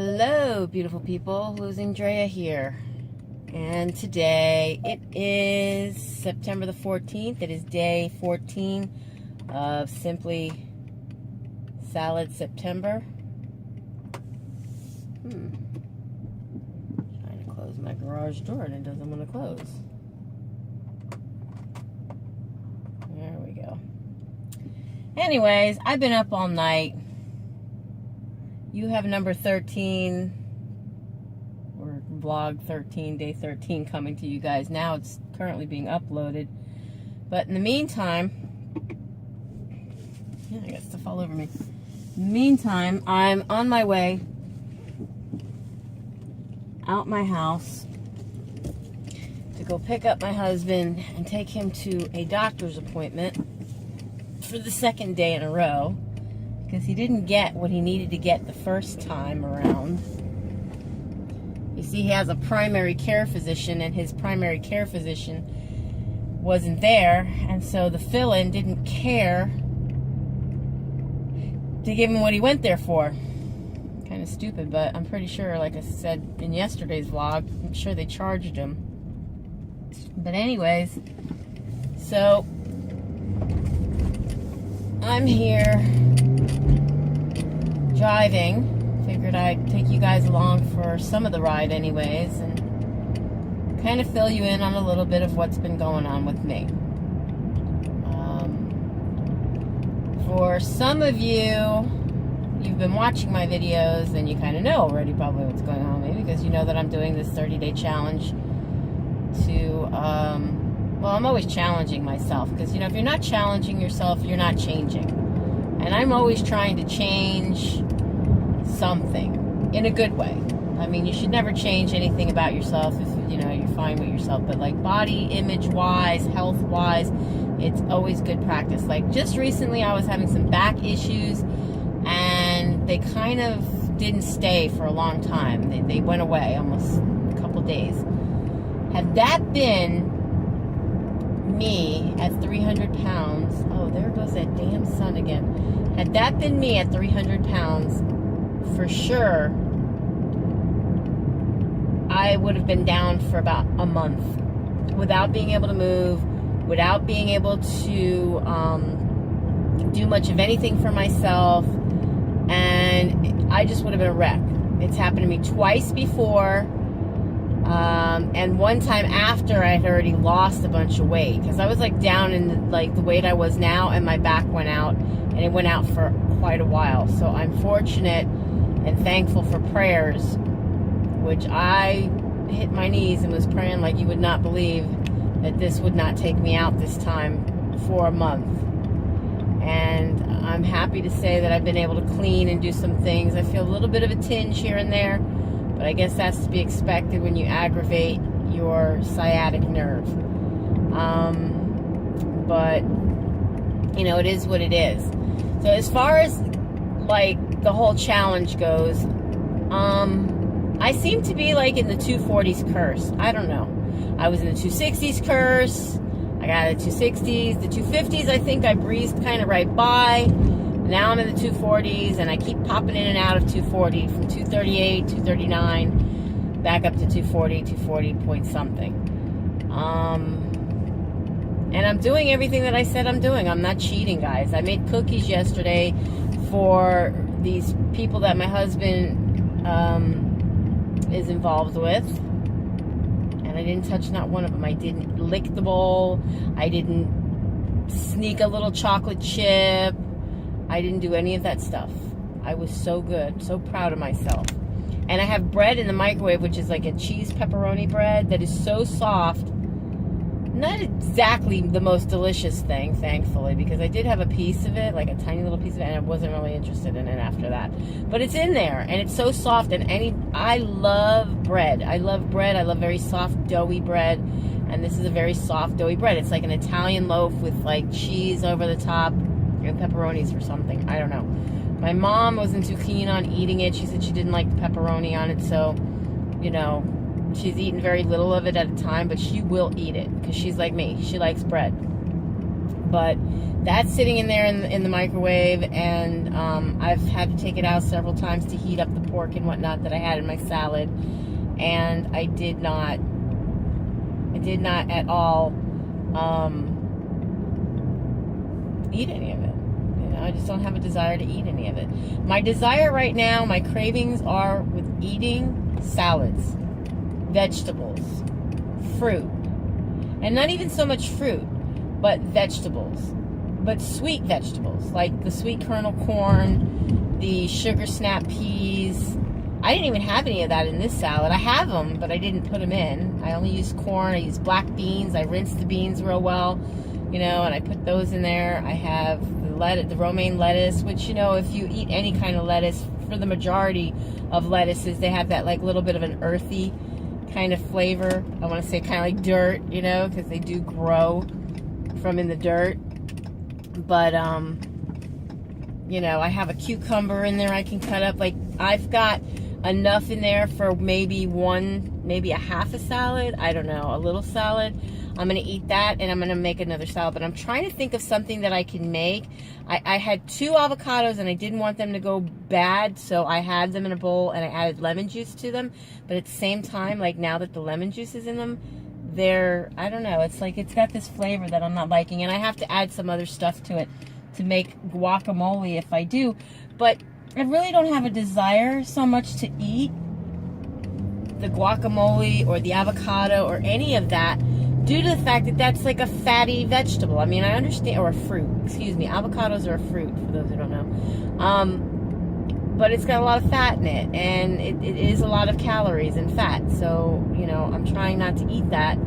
Hello, beautiful people. LosingDrea here. And today it is September the 14th. It is day 14 of Simply Salad September. Trying to close my garage door and it doesn't want to close. There we go. Anyways, I've been up all night. You have number 13, or vlog 13, day 13 coming to you guys. Now it's currently being uploaded. But in the meantime, I got stuff all over me. In the meantime, I'm on my way out my house to go pick up my husband and take him to a doctor's appointment for the second day in a row. Because he didn't get what he needed to get the first time around. You see, he has a primary care physician, and his primary care physician wasn't there, and so the fill-in didn't care to give him what he went there for. Kind of stupid, but I'm pretty sure, like I said in yesterday's vlog, I'm sure they charged him. But anyways, so I'm here driving. Figured I'd take you guys along for some of the ride anyways and kind of fill you in on a little bit of what's been going on with me. For some of you, you've been watching my videos and you kind of know already probably what's going on with me, because you know that I'm doing this 30-day challenge to, well, I'm always challenging myself, because, you know, if you're not challenging yourself, you're not changing. And I'm always trying to change something in a good way. I mean, you should never change anything about yourself if, you know, you're fine with yourself. But like body image wise, health wise, it's always good practice. Like just recently I was having some back issues and they kind of didn't stay for a long time. They went away almost a couple days. Had that been me at 300 pounds, oh, there goes that damn sun again. Had that been me at 300 pounds, for sure, I would have been down for about a month without being able to move, without being able to do much of anything for myself, and I just would have been a wreck. It's happened to me twice before. And one time after I had already lost a bunch of weight, because I was like down in like the weight I was now, and my back went out, and it went out for quite a while. So I'm fortunate and thankful for prayers, which I hit my knees and was praying like you would not believe that this would not take me out this time for a month. And I'm happy to say that I've been able to clean and do some things. I feel a little bit of a tinge here and there, but I guess that's to be expected when you aggravate your sciatic nerve. But, you know, it is what it is. So as far as, like, the whole challenge goes, I seem to be, like, in the 240s curse. I don't know. I was in the 260s curse. I got the 260s. The 250s, I think I breezed kind of right by. Now I'm in the 240s, and I keep popping in and out of 240, from 238, 239, back up to 240, 240 point something. And I'm doing everything that I said I'm doing. I'm not cheating, guys. I made cookies yesterday for these people that my husband is involved with. And I didn't touch not one of them. I didn't lick the bowl. I didn't sneak a little chocolate chip. I didn't do any of that stuff. I was so good, so proud of myself. And I have bread in the microwave, which is like a cheese pepperoni bread that is so soft. Not exactly the most delicious thing, thankfully, because I did have a piece of it, like a tiny little piece of it, and I wasn't really interested in it after that. But it's in there, and it's so soft, and I love bread. I love bread. I love very soft, doughy bread, and this is a very soft, doughy bread. It's like an Italian loaf with like cheese over the top, and pepperonis or something. I don't know. My mom wasn't too keen on eating it. She said she didn't like the pepperoni on it, so, you know, she's eaten very little of it at a time, but she will eat it because she's like me. She likes bread. but that's sitting in there in the microwave, and I've had to take it out several times to heat up the pork and whatnot that I had in my salad, and I did not at all eat any of it. You know, I just don't have a desire to eat any of it. My desire right now, my cravings are with eating salads, vegetables, fruit, and not even so much fruit, but vegetables, but sweet vegetables, like the sweet kernel corn, the sugar snap peas. I didn't even have any of that in this salad. I have them, but I didn't put them in. I only used corn. I used black beans. I rinsed the beans real well, you know, and I put those in there. I have the romaine lettuce, which, you know, if you eat any kind of lettuce, for the majority of lettuces, they have that like little bit of an earthy kind of flavor. I want to say kind of like dirt, you know, because they do grow from in the dirt. But you know, I have a cucumber in there I can cut up. Like, I've got enough in there for maybe a half a salad. I don't know, a little salad. I'm gonna eat that, and I'm gonna make another salad. But I'm trying to think of something that I can make. I had 2 avocados, and I didn't want them to go bad, so I had them in a bowl, and I added lemon juice to them. But at the same time, like, now that the lemon juice is in them, I don't know, it's like, it's got this flavor that I'm not liking, and I have to add some other stuff to it to make guacamole if I do. But I really don't have a desire so much to eat the guacamole or the avocado or any of that, due to the fact that that's like a fatty vegetable. I mean, I understand, or a fruit, excuse me. Avocados are a fruit, for those who don't know. But it's got a lot of fat in it, and it is a lot of calories and fat. So, you know, I'm trying not to eat that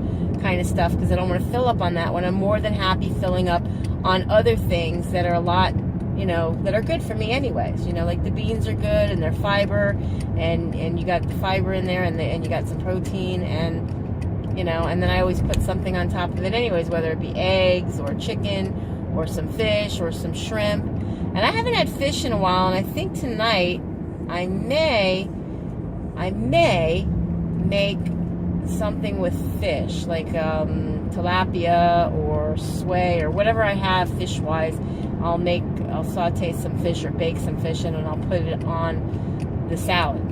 kind of stuff because I don't want to fill up on that when I'm more than happy filling up on other things that are a lot, you know, that are good for me anyways. You know, like the beans are good, and they're fiber, and you got the fiber in there, and you got some protein, and, you know, and then I always put something on top of it anyways, whether it be eggs or chicken or some fish or some shrimp. And I haven't had fish in a while, and I think tonight I may make something with fish, like tilapia or sway or whatever I have fish-wise. I'll saute some fish or bake some fish in, and I'll put it on the salad,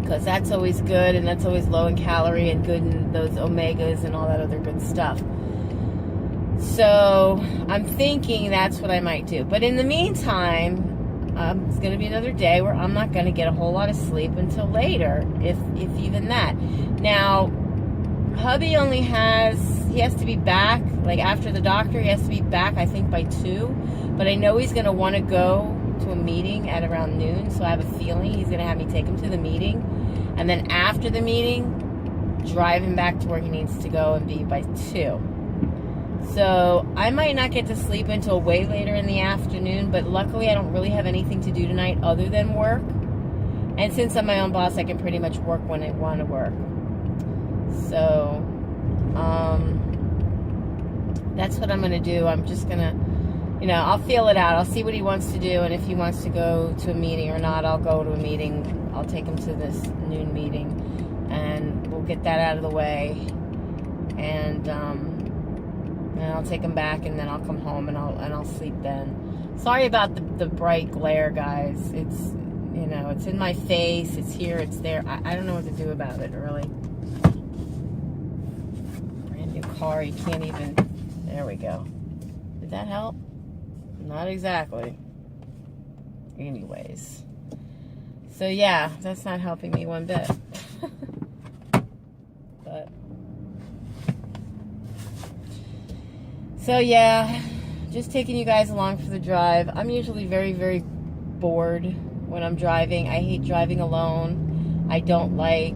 because that's always good, and that's always low in calorie and good in those omegas and all that other good stuff. So I'm thinking that's what I might do. But in the meantime, it's going to be another day where I'm not going to get a whole lot of sleep until later, if even that. Now, hubby he has to be back, like after the doctor, he has to be back, I think, by 2. But I know he's going to want to go to a meeting at around noon, so I have a feeling he's going to have me take him to the meeting. And then after the meeting, drive him back to where he needs to go and be by 2. So I might not get to sleep until way later in the afternoon, but luckily I don't really have anything to do tonight other than work. And since I'm my own boss, I can pretty much work when I want to work. So, that's what I'm going to do. I'm just going to, you know, I'll feel it out. I'll see what he wants to do, and if he wants to go to a meeting or not, I'll go to a meeting. I'll take him to this noon meeting, and we'll get that out of the way. And I'll take him back, and then I'll come home, and I'll sleep then. Sorry about the bright glare, guys. It's, you know, it's in my face. It's here. It's there. I don't know what to do about it, really. Brand new car. You can't even. There we go. Did that help? Not exactly. Anyways. So yeah, that's not helping me one bit. But so yeah, just taking you guys along for the drive. I'm usually very, very bored when I'm driving. I hate driving alone. I don't like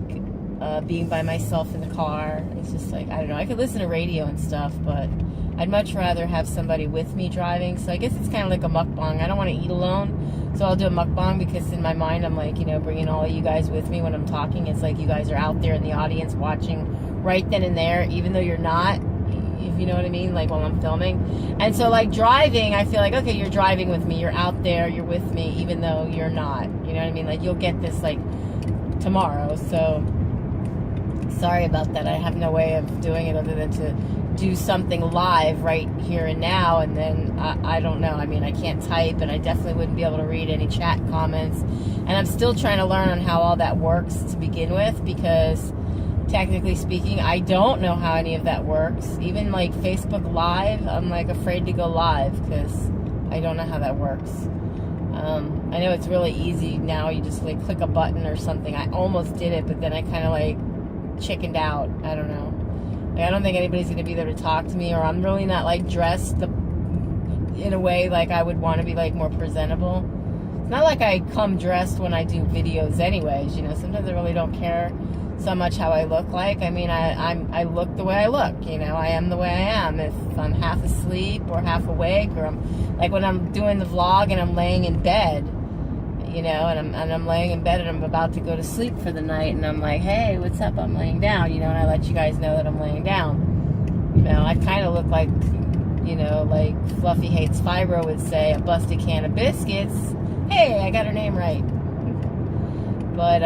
being by myself in the car. It's just like, I don't know, I could listen to radio and stuff, but I'd much rather have somebody with me driving. So I guess it's kind of like a mukbang. I don't want to eat alone, so I'll do a mukbang, because in my mind I'm like, you know, bringing all of you guys with me when I'm talking. It's like you guys are out there in the audience watching right then and there, even though you're not, if you know what I mean, like while I'm filming. And so like driving, I feel like, okay, you're driving with me, you're out there, you're with me, even though you're not, you know what I mean? Like, you'll get this like tomorrow. So sorry about that. I have no way of doing it other than to do something live right here and now, and then I don't know. I mean, I can't type, and I definitely wouldn't be able to read any chat comments. And I'm still trying to learn on how all that works to begin with, because technically speaking, I don't know how any of that works. Even like Facebook Live, I'm like afraid to go live because I don't know how that works. I know it's really easy now. You just like click a button or something. I almost did it, but then I kind of like chickened out. I don't know. Like, I don't think anybody's going to be there to talk to me, or I'm really not like dressed in a way like I would want to be like more presentable. It's not like I come dressed when I do videos anyways, you know. Sometimes I really don't care so much how I look like. I mean, I look the way I look, you know. I am the way I am. If I'm half asleep or half awake, or I'm like when I'm doing the vlog and I'm laying in bed, you know, and I'm laying in bed and I'm about to go to sleep for the night, and I'm like, hey, what's up? I'm laying down, you know, and I let you guys know that I'm laying down. You know, I kind of look like, you know, like Fluffy Hates Fibro would say, a busted can of biscuits. Hey, I got her name right. But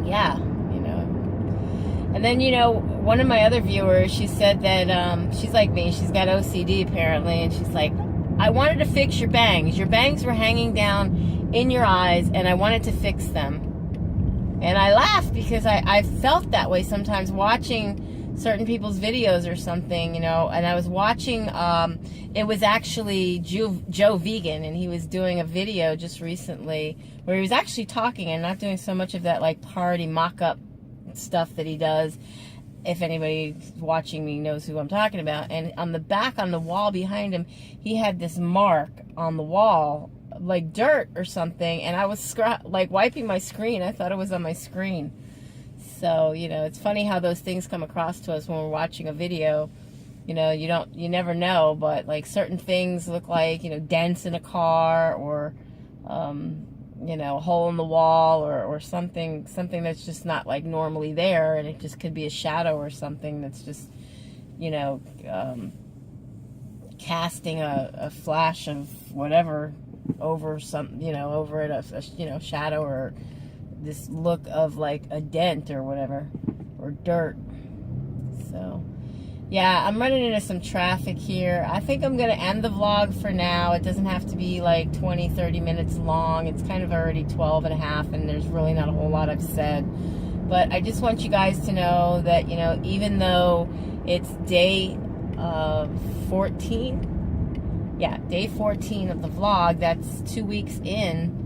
yeah, you know. And then, you know, one of my other viewers, she said that she's like me, she's got OCD apparently, and she's like, I wanted to fix your bangs. Your bangs were hanging down in your eyes, and I wanted to fix them. And I laughed because I felt that way sometimes watching certain people's videos or something, you know. And I was watching, it was actually Joe Vegan, and he was doing a video just recently where he was actually talking and not doing so much of that like party mock-up stuff that he does. If anybody watching me knows who I'm talking about. And on the back, on the wall behind him, he had this mark on the wall, like dirt or something, and I was like wiping my screen. I thought it was on my screen. So, you know, it's funny how those things come across to us when we're watching a video. You know, you never know, but like certain things look like, you know, dents in a car, or you know, a hole in the wall, or something that's just not like normally there, and it just could be a shadow or something that's just, you know, casting a flash of whatever over some, you know, over it, a you know, shadow, or this look of like a dent or whatever, or dirt. So yeah, I'm running into some traffic here. I think I'm going to end the vlog for now. It doesn't have to be like 20-30 minutes long. It's kind of already 12 and a half, and there's really not a whole lot I've said. But I just want you guys to know that, you know, even though it's day 14, yeah, day 14 of the vlog, that's 2 weeks in.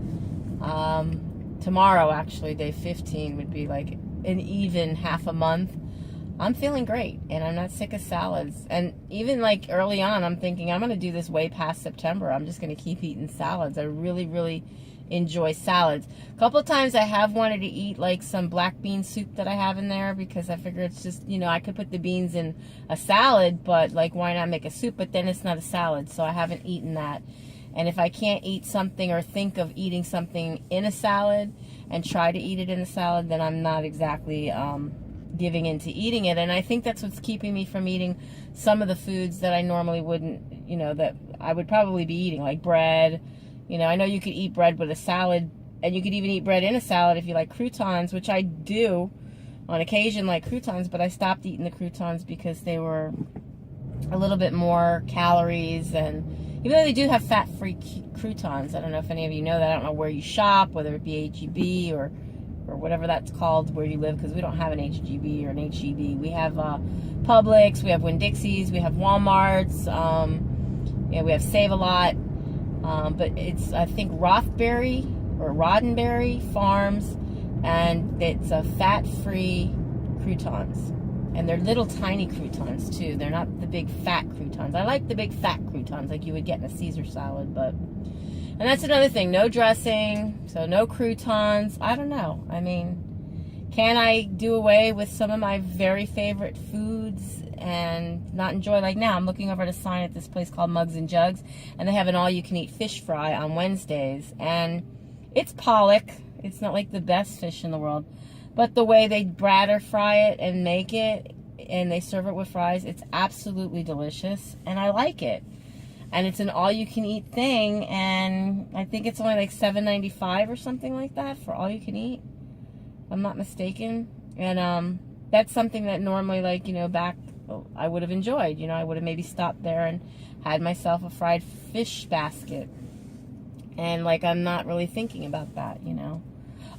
Tomorrow, actually, day 15 would be like an even half a month. I'm feeling great, and I'm not sick of salads. And even like early on, I'm thinking I'm going to do this way past September. I'm just going to keep eating salads. I really, really enjoy salads. A couple of times I have wanted to eat like some black bean soup that I have in there, because I figure it's just, you know, I could put the beans in a salad, but like why not make a soup? But then it's not a salad, so I haven't eaten that. And if I can't eat something or think of eating something in a salad and try to eat it in a salad, then I'm not exactly giving into eating it. And I think that's what's keeping me from eating some of the foods that I normally wouldn't, you know, that I would probably be eating, like bread. You know, I know you could eat bread with a salad, and you could even eat bread in a salad if you like croutons, which I do on occasion, like croutons, but I stopped eating the croutons because they were a little bit more calories, and even though they do have fat-free croutons, I don't know if any of you know that. I don't know where you shop, whether it be H-E-B or whatever that's called where you live, because we don't have an H-G-B or an H-E-B. We have Publix, we have Winn-Dixie's, we have Walmart's, yeah, we have Save-A-Lot, but it's, I think, Roddenberry Farms, and it's a fat-free croutons. And they're little tiny croutons too. They're not the big fat croutons. I like the big fat croutons like you would get in a Caesar salad, but... And that's another thing, no dressing, so no croutons. I don't know. I mean, can I do away with some of my very favorite foods and not enjoy? Like now, I'm looking over at a sign at this place called Mugs and Jugs, and they have an all-you-can-eat fish fry on Wednesdays. And it's pollock. It's not like the best fish in the world. But the way they batter fry it and make it, and they serve it with fries, it's absolutely delicious, and I like it. And it's an all-you-can-eat thing, and I think it's only like $7.95 or something like that for all-you-can-eat, if I'm not mistaken. And that's something that normally, like, you know, back I would have enjoyed. You know, I would have maybe stopped there and had myself a fried fish basket. And like, I'm not really thinking about that, you know.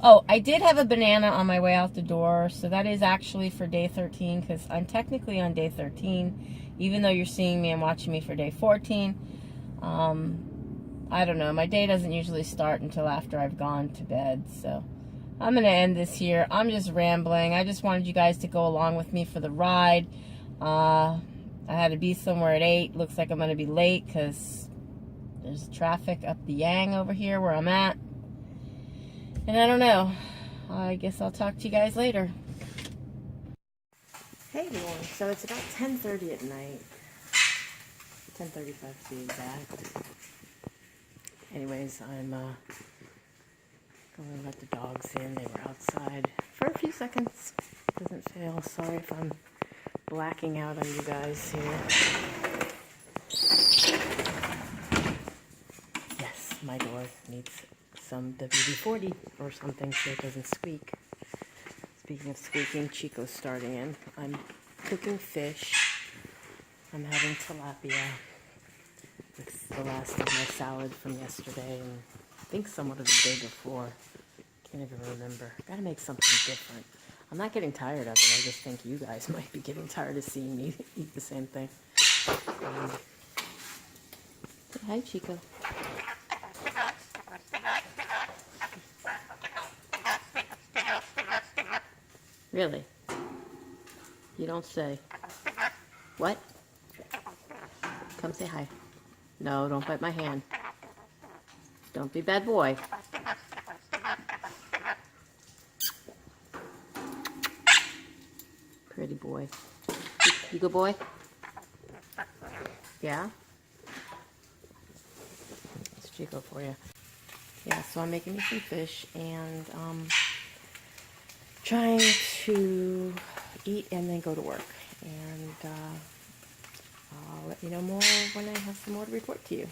Oh, I did have a banana on my way out the door, so that is actually for day 13, because I'm technically on day 13, even though you're seeing me and watching me for day 14. I don't know, my day doesn't usually start until after I've gone to bed, so I'm going to end this here. I'm just rambling. I just wanted you guys to go along with me for the ride. I had to be somewhere at 8. Looks like I'm going to be late because there's traffic up the Yang over here where I'm at. And I don't know. I guess I'll talk to you guys later. Hey everyone, so it's about 10:30 at night. 10:35 to be exact. Anyways, I'm going to let the dogs in. They were outside for a few seconds. Doesn't fail. Sorry if I'm blacking out on you guys here. Yes, my door needs some WD-40 or something so it doesn't squeak. Speaking of squeaking, Chico's starting in. I'm cooking fish. I'm having tilapia. It's the last of my salad from yesterday and I think somewhat of the day before. Can't even remember. Gotta make something different. I'm not getting tired of it. I just think you guys might be getting tired of seeing me eat the same thing. Hi, Chico. Really? You don't say. What? Come say hi. No, don't bite my hand. Don't be bad boy. Pretty boy. You good boy? Yeah? It's Chico for you. Yeah, so I'm making me some fish and trying to eat and then go to work. And I'll let you know more when I have some more to report to you.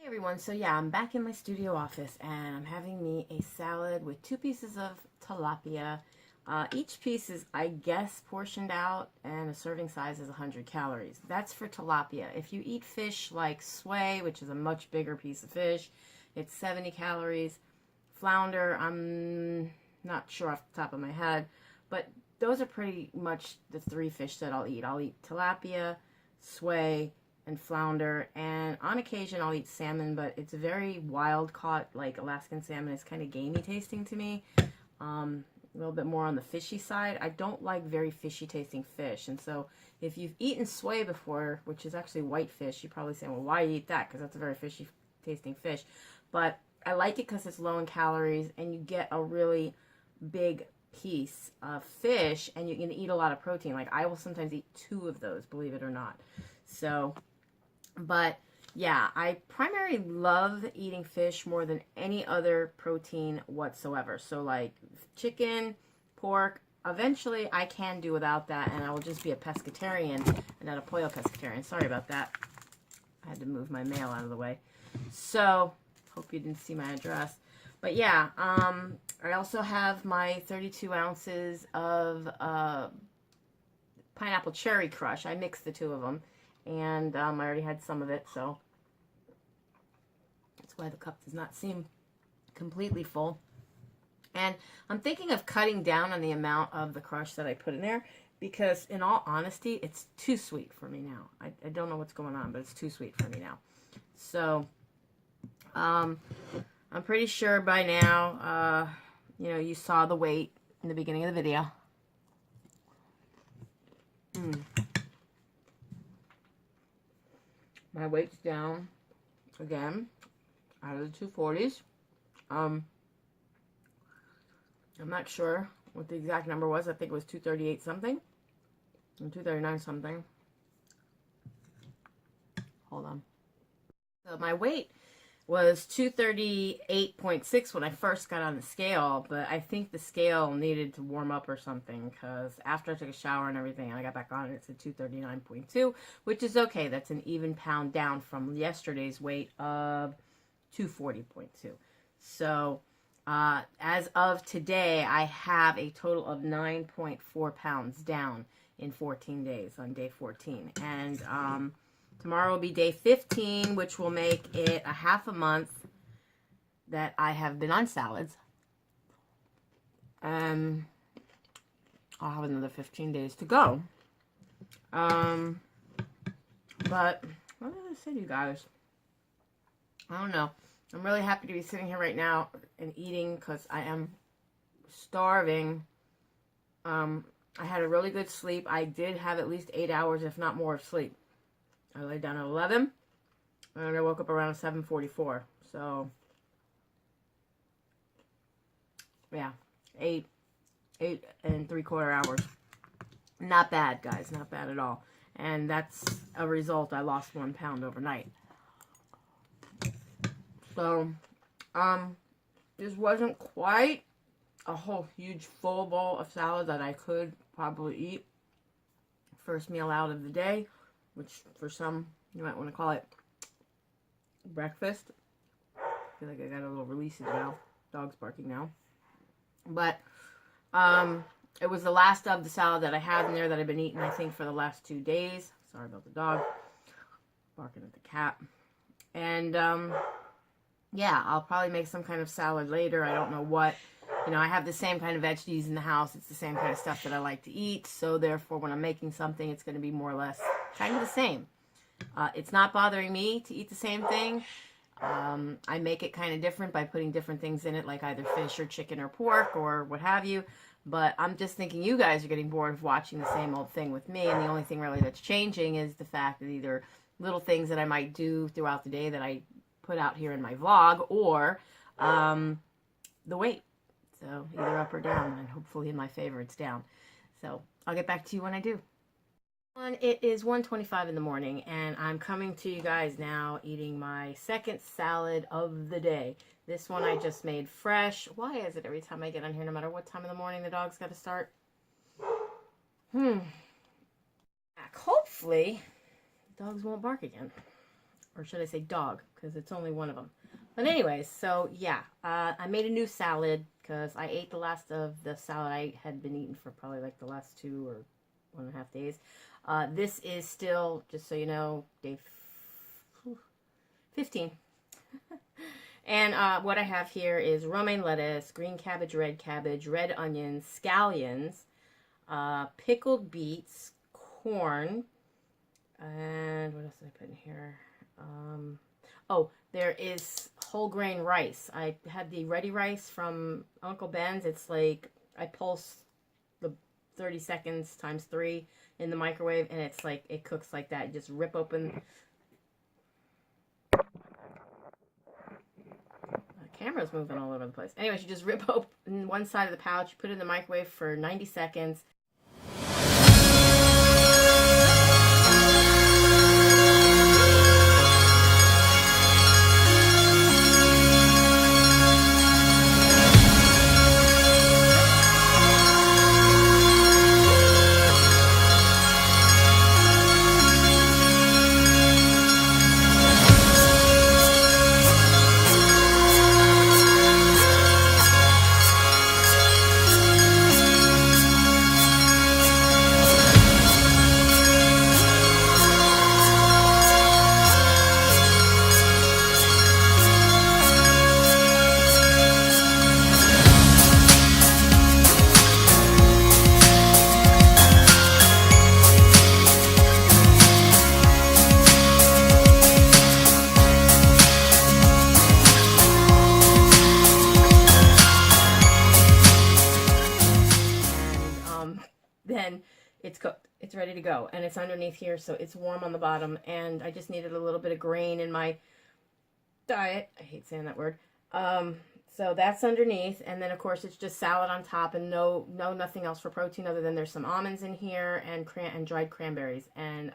Everyone, so yeah, I'm back in my studio office and I'm having me a salad with 2 pieces of tilapia. Each piece is, I guess, portioned out and a serving size is 100 calories. That's for tilapia. If you eat fish like sway, which is a much bigger piece of fish, it's 70 calories. Flounder, I'm not sure off the top of my head, but those are pretty much the 3 fish that I'll eat. I'll eat tilapia, sway, and flounder, and on occasion I'll eat salmon, but it's very wild caught, like Alaskan salmon. It's kind of gamey tasting to me, a little bit more on the fishy side. I don't like very fishy tasting fish, and so if you've eaten sway before, which is actually white fish, you're probably saying, well, why you eat that? Because that's a very fishy tasting fish. But I like it because it's low in calories and you get a really big piece of fish and you can eat a lot of protein. Like, I will sometimes eat 2 of those, believe it or not. So, but yeah, I primarily love eating fish more than any other protein whatsoever. So like chicken, pork, eventually I can do without that and I will just be a pescatarian and not a pollo pescatarian. Sorry about that. I had to move my mail out of the way. So, hope you didn't see my address. But yeah, I also have my 32 ounces of pineapple cherry crush. I mixed the two of them, and I already had some of it, so that's why the cup does not seem completely full. And I'm thinking of cutting down on the amount of the crush that I put in there, because in all honesty, it's too sweet for me now. I don't know what's going on, but it's too sweet for me now. So, I'm pretty sure by now, you know, you saw the weight in the beginning of the video. My weight's down again out of the 240s. I'm not sure what the exact number was. I think it was 238 something and 239 something. Hold on. So my weight was 238.6 when I first got on the scale, but I think the scale needed to warm up or something, because after I took a shower and everything and I got back on it, it's at 239.2, which is okay. That's an even pound down from yesterday's weight of 240.2. So as of today, I have a total of 9.4 pounds down in 14 days on day 14. And tomorrow will be day 15, which will make it a half a month that I have been on salads. I'll have another 15 days to go. But what did I say to you guys? I don't know. I'm really happy to be sitting here right now and eating, because I am starving. I had a really good sleep. I did have at least 8 hours, if not more, of sleep. I laid down at 11, and I woke up around 7:44. So, yeah, 8 and 3/4 hours. Not bad, guys. Not bad at all. And that's a result. I lost 1 pound overnight. So, this wasn't quite a whole huge full bowl of salad that I could probably eat first meal out of the day, which for some you might want to call it breakfast. I feel like I got a little release in the mouth. Dog's barking now. But it was the last of the salad that I had in there that I've been eating, I think, for the last 2 days. Sorry about the dog barking at the cat. And yeah, I'll probably make some kind of salad later. I don't know what. You know, I have the same kind of veggies in the house. It's the same kind of stuff that I like to eat. So therefore, when I'm making something, it's going to be more or less kind of the same. It's not bothering me to eat the same thing. I make it kind of different by putting different things in it, like either fish or chicken or pork or what have you. But I'm just thinking you guys are getting bored of watching the same old thing with me. And the only thing really that's changing is the fact that either little things that I might do throughout the day that I put out here in my vlog, or the weight. So either up or down, and hopefully in my favor it's down. So I'll get back to you when I do. It is 1:25 in the morning, and I'm coming to you guys now eating my second salad of the day. This one I just made fresh. Why is it every time I get on here, no matter what time of the morning, the dog's got to start? Hopefully, dogs won't bark again. Or should I say dog, because it's only one of them. But anyways, so yeah, I made a new salad because I ate the last of the salad I had been eating for probably like the last 2 or 1.5 days. This is still, just so you know, day 15. And what I have here is romaine lettuce, green cabbage, red onions, scallions, pickled beets, corn, and what else did I put in here? Oh, there is whole grain rice. I had the ready rice from Uncle Ben's. It's like I pulse the 30 seconds times 3 in the microwave, and it's like it cooks like that. You just rip open. The camera's moving all over the place. Anyways, you just rip open one side of the pouch, you put it in the microwave for 90 seconds. it's cooked. It's ready to go. And it's underneath here, so it's warm on the bottom. And I just needed a little bit of grain in my diet. I hate saying that word. So that's underneath. And then, of course, it's just salad on top and nothing else for protein other than there's some almonds in here and dried cranberries. And,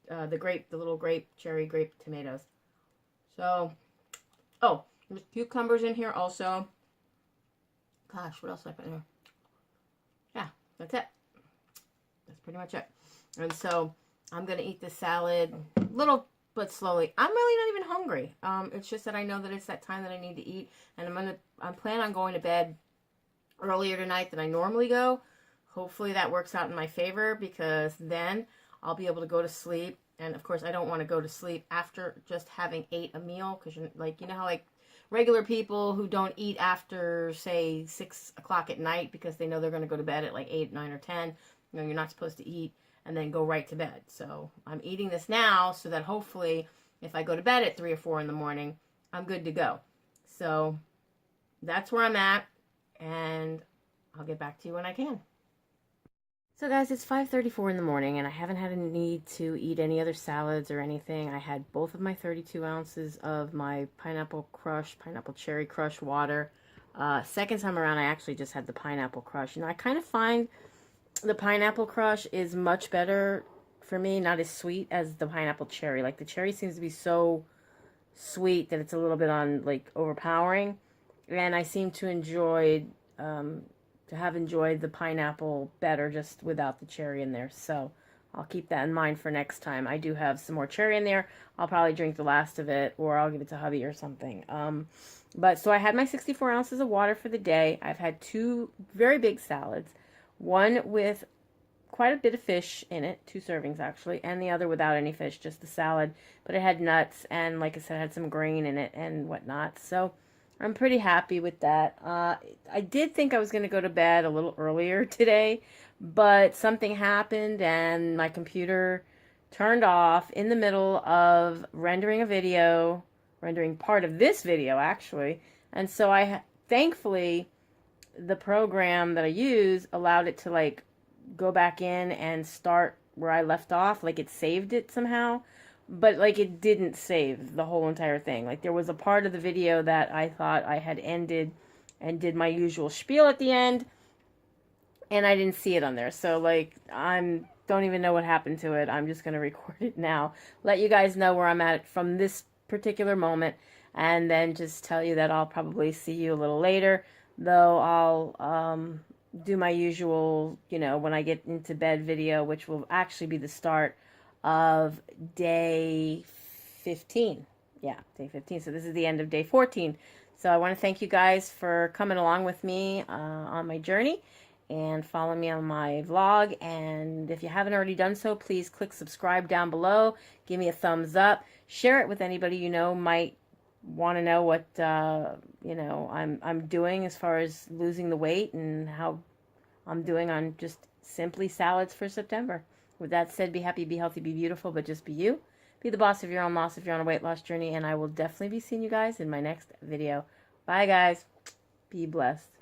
the little cherry grape tomatoes. So, oh, there's cucumbers in here also. Gosh, what else did I put in here? Yeah, that's it. That's pretty much it. And so I'm going to eat this salad little but slowly. I'm really not even hungry. It's just that I know that it's that time that I need to eat. And I'm planning on going to bed earlier tonight than I normally go. Hopefully that works out in my favor, because then I'll be able to go to sleep. And of course I don't want to go to sleep after just having ate a meal, because you know how like regular people who don't eat after, say, 6 o'clock at night because they know they're going to go to bed at like 8, 9, or 10. You know, you're not supposed to eat and then go right to bed. So I'm eating this now so that hopefully if I go to bed at 3 or 4 in the morning, I'm good to go. So that's where I'm at, and I'll get back to you when I can. So guys, it's 5:34 in the morning, and I haven't had a need to eat any other salads or anything. I had both of my 32 ounces of my pineapple cherry crush water. Second time around, I actually just had the pineapple crush. You know, I kind of find the pineapple crush is much better for me, not as sweet as the pineapple cherry. Like, the cherry seems to be so sweet that it's a little bit overpowering. And I seem to have enjoyed the pineapple better just without the cherry in there. So I'll keep that in mind for next time. I do have some more cherry in there. I'll probably drink the last of it, or I'll give it to hubby or something. So I had my 64 ounces of water for the day. I've had 2 very big salads, one with quite a bit of fish in it, 2 servings actually, and the other without any fish, just the salad. But it had nuts, and like I said, it had some grain in it and whatnot. So I'm pretty happy with that. I did think I was going to go to bed a little earlier today, but something happened and my computer turned off in the middle of rendering part of this video actually. And so thankfully, the program that I use allowed it to go back in and start where I left off. Like, it saved it somehow. But, it didn't save the whole entire thing. Like, there was a part of the video that I thought I had ended and did my usual spiel at the end, and I didn't see it on there. So, don't even know what happened to it. I'm just going to record it now. Let you guys know where I'm at from this particular moment, and then just tell you that I'll probably see you a little later, though I'll do my usual, when I get into bed video, which will actually be the start of day 15. Yeah, day 15. So this is the end of day 14. So I want to thank you guys for coming along with me on my journey and follow me on my vlog. And if you haven't already done so, please click subscribe down below. Give me a thumbs up. Share it with anybody you know might want to know what I'm doing as far as losing the weight and how I'm doing on just simply salads for September. With that said, be happy, be healthy, be beautiful, but just be you. Be the boss of your own loss if you're on a weight loss journey, and I will definitely be seeing you guys in my next video. Bye, guys. Be blessed.